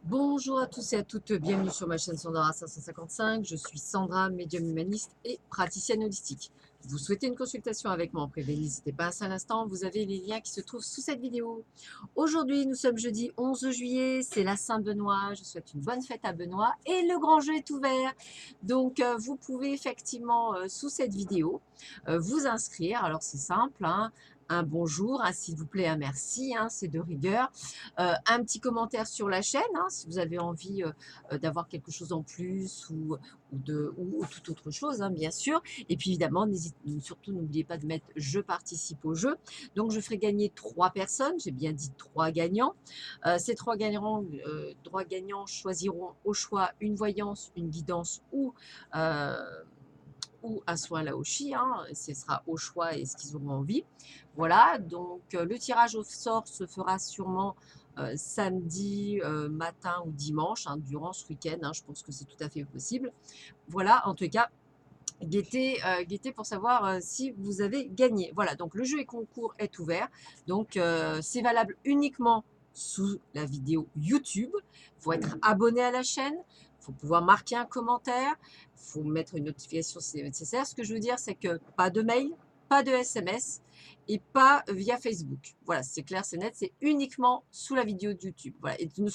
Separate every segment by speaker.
Speaker 1: Bonjour à tous et à toutes, bienvenue sur ma chaîne Sandra 555. Je suis Sandra, médium humaniste et praticienne holistique. Vous souhaitez une consultation avec moi en privé, n'hésitez pas un seul instant, vous avez les liens qui se trouvent sous cette vidéo. Aujourd'hui, nous sommes jeudi 11 juillet, c'est la Saint-Benoît, je souhaite une bonne fête à Benoît et le grand jeu est ouvert. Donc, vous pouvez effectivement, sous cette vidéo, vous inscrire. Alors, c'est simple, hein, un bonjour, un s'il vous plaît, un merci, hein, c'est de rigueur. Un petit commentaire sur la chaîne, hein, si vous avez envie d'avoir quelque chose en plus ou toute autre chose, hein, bien sûr. Et puis évidemment, surtout n'oubliez pas de mettre je participe au jeu. Donc je ferai gagner 3 personnes, j'ai bien dit 3 gagnants. Ces trois gagnants choisiront au choix une voyance, une guidance ou un soin Laoshi, hein, ce sera au choix et ce qu'ils auront envie. Voilà, donc le tirage au sort se fera sûrement samedi matin ou dimanche, hein, durant ce week-end, hein, je pense que c'est tout à fait possible. Voilà, en tout cas, guettez pour savoir si vous avez gagné. Voilà, donc le jeu et concours est ouvert, donc c'est valable uniquement sous la vidéo YouTube. Il faut être abonné à la chaîne, il faut pouvoir marquer un commentaire, il faut mettre une notification si c'est nécessaire. Ce que je veux dire, c'est que pas de mail, pas de SMS et pas via Facebook. Voilà, c'est clair, c'est net, c'est uniquement sous la vidéo de YouTube. Voilà, et ne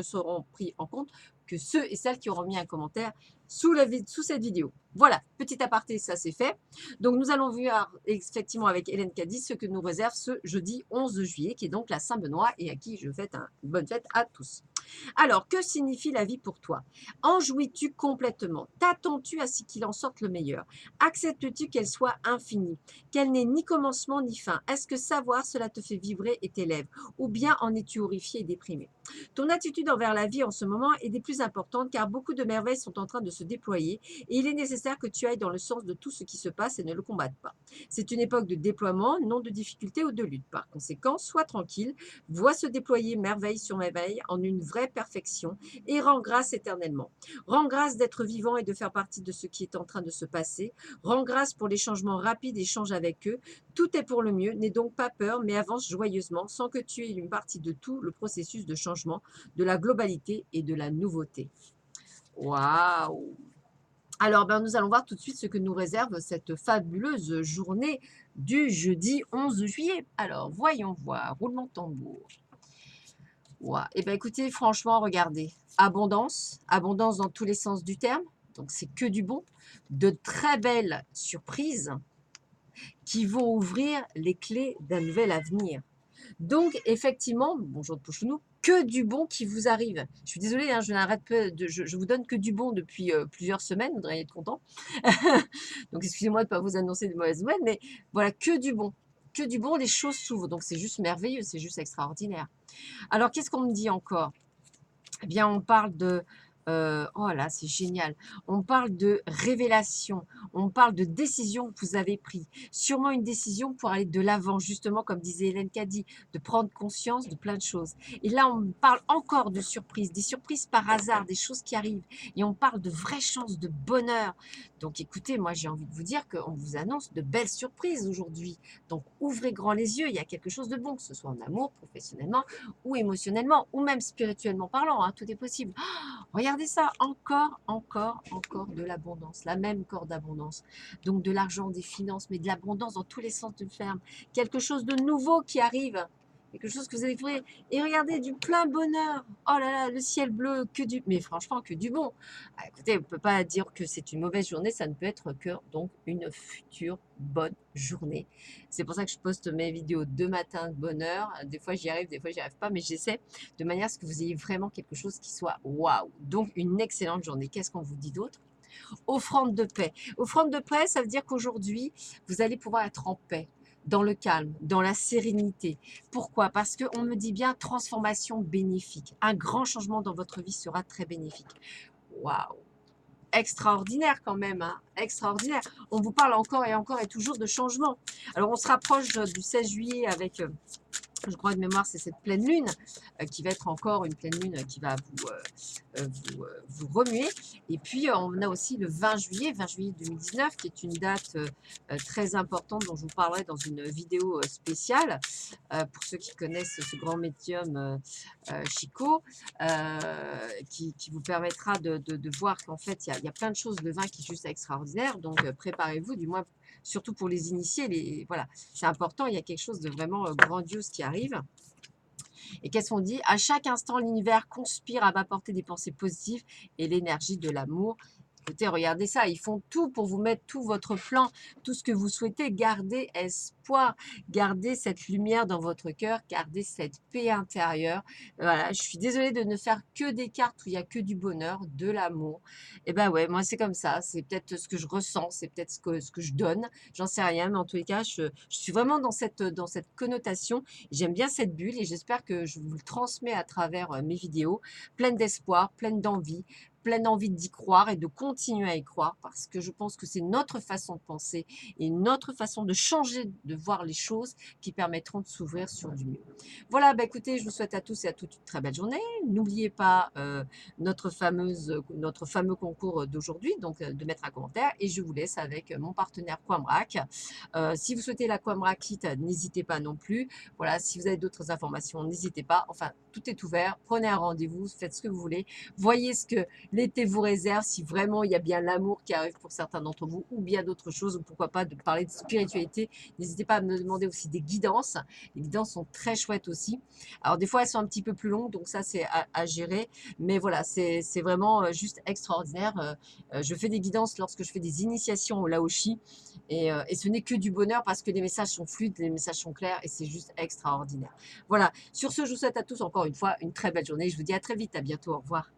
Speaker 1: seront pris en compte que ceux et celles qui auront mis un commentaire sous cette vidéo. Voilà, petit aparté, ça c'est fait. Donc nous allons voir effectivement avec Hélène Caddy ce que nous réserve ce jeudi 11 juillet, qui est donc la Saint-Benoît et à qui je fête une bonne fête à tous. Alors, que signifie la vie pour toi? En jouis-tu complètement? T'attends-tu à ce qu'il en sorte le meilleur? Acceptes-tu qu'elle soit infinie? Qu'elle n'ait ni commencement ni fin? Est-ce que savoir cela te fait vibrer et t'élève? Ou bien en es-tu horrifié et déprimé? Ton attitude envers la vie en ce moment est des plus importantes car beaucoup de merveilles sont en train de se déployer et il est nécessaire que tu ailles dans le sens de tout ce qui se passe et ne le combattes pas. C'est une époque de déploiement, non de difficulté ou de lutte. Par conséquent, sois tranquille, vois se déployer merveille sur merveille en une vraie perfection et rends grâce éternellement. Rends grâce d'être vivant et de faire partie de ce qui est en train de se passer. Rends grâce pour les changements rapides et change avec eux. Tout est pour le mieux, n'aie donc pas peur, mais avance joyeusement sans que tu aies une partie de tout le processus de changement, de la globalité et de la nouveauté. Waouh! Alors, ben, nous allons voir tout de suite ce que nous réserve cette fabuleuse journée du jeudi 11 juillet. Alors, voyons voir. Roulement de tambour. Wow. Eh bien, écoutez, franchement, regardez. Abondance, abondance dans tous les sens du terme. Donc, c'est que du bon. De très belles surprises qui vont ouvrir les clés d'un nouvel avenir. Donc, effectivement, bonjour de Pouchounou, que du bon qui vous arrive. Je suis désolée, hein, je n'arrête pas, je vous donne que du bon depuis plusieurs semaines, vous devriez être content. Donc, excusez-moi de ne pas vous annoncer de mauvaises nouvelles, mais voilà, que du bon. Que du bon, les choses s'ouvrent. Donc, c'est juste merveilleux, c'est juste extraordinaire. Alors, qu'est-ce qu'on me dit encore? Eh bien, on parle de... oh là, c'est génial. On parle de révélation. On parle de décision que vous avez prise. Sûrement une décision pour aller de l'avant, justement, comme disait Hélène Caddy, de prendre conscience de plein de choses. Et là, on parle encore de surprises, des surprises par hasard, des choses qui arrivent. Et on parle de vraies chances, de bonheur. Donc, écoutez, moi, j'ai envie de vous dire qu'on vous annonce de belles surprises aujourd'hui. Donc, ouvrez grand les yeux. Il y a quelque chose de bon, que ce soit en amour, professionnellement, ou émotionnellement, ou même spirituellement parlant, hein, tout est possible. Oh, regardez ça, encore de l'abondance, la même corde d'abondance. Donc de l'argent, des finances, mais de l'abondance dans tous les sens du terme. Quelque chose de nouveau qui arrive, quelque chose que vous allez découvrir. Et regardez, du plein bonheur. Oh là là, le ciel bleu, mais franchement, que du bon. Ah, écoutez, on ne peut pas dire que c'est une mauvaise journée, ça ne peut être que donc une future bonne journée. C'est pour ça que je poste mes vidéos de matin de bonne heure. Des fois, j'y arrive, des fois, j'y arrive pas, mais j'essaie de manière à ce que vous ayez vraiment quelque chose qui soit waouh. Donc, une excellente journée. Qu'est-ce qu'on vous dit d'autre? Offrande de paix. Offrande de paix, ça veut dire qu'aujourd'hui, vous allez pouvoir être en paix, dans le calme, dans la sérénité. Pourquoi? Parce qu'on me dit bien transformation bénéfique. Un grand changement dans votre vie sera très bénéfique. Waouh! Extraordinaire quand même, hein, extraordinaire. On vous parle encore et toujours de changement. Alors, on se rapproche du 16 juillet avec je crois de mémoire, c'est cette pleine lune qui va être encore une pleine lune qui va vous remuer. Et puis, on a aussi le 20 juillet 2019, qui est une date très importante dont je vous parlerai dans une vidéo spéciale pour ceux qui connaissent ce grand médium Chico, qui vous permettra de voir qu'en fait, il y a plein de choses de vin qui est juste extraordinaire. Donc, préparez-vous, du moins, surtout pour les initiés, voilà, c'est important, il y a quelque chose de vraiment grandiose qui arrive. Et qu'est-ce qu'on dit? À chaque instant, l'univers conspire à m'apporter des pensées positives et l'énergie de l'amour. Écoutez, regardez ça, ils font tout pour vous mettre tout votre plan, tout ce que vous souhaitez. Gardez espoir, gardez cette lumière dans votre cœur, gardez cette paix intérieure. Voilà, je suis désolée de ne faire que des cartes où il n'y a que du bonheur, de l'amour. Et ben ouais, moi c'est comme ça, c'est peut-être ce que je ressens, c'est peut-être ce que je donne, j'en sais rien, mais en tous les cas, je suis vraiment dans cette connotation. J'aime bien cette bulle et j'espère que je vous le transmets à travers mes vidéos, pleine d'espoir, pleine envie d'y croire et de continuer à y croire parce que je pense que c'est notre façon de penser et notre façon de changer, de voir les choses qui permettront de s'ouvrir sur du mieux. Voilà, bah écoutez, je vous souhaite à tous et à toutes une très belle journée. N'oubliez pas notre fameux concours d'aujourd'hui, donc de mettre un commentaire et je vous laisse avec mon partenaire Quamrac. Si vous souhaitez la Quamrac Kit, n'hésitez pas non plus. Voilà, si vous avez d'autres informations, n'hésitez pas. Enfin, tout est ouvert. Prenez un rendez-vous, faites ce que vous voulez. Voyez ce que l'été vous réserve, si vraiment il y a bien l'amour qui arrive pour certains d'entre vous, ou bien d'autres choses, ou pourquoi pas de parler de spiritualité. N'hésitez pas à me demander aussi des guidances. Les guidances sont très chouettes aussi. Alors des fois, elles sont un petit peu plus longues, donc ça, c'est à gérer. Mais voilà, c'est vraiment juste extraordinaire. Je fais des guidances lorsque je fais des initiations au Laoshi. Et ce n'est que du bonheur parce que les messages sont fluides, les messages sont clairs et c'est juste extraordinaire. Voilà, sur ce, je vous souhaite à tous encore une fois une très belle journée. Je vous dis à très vite, à bientôt, au revoir.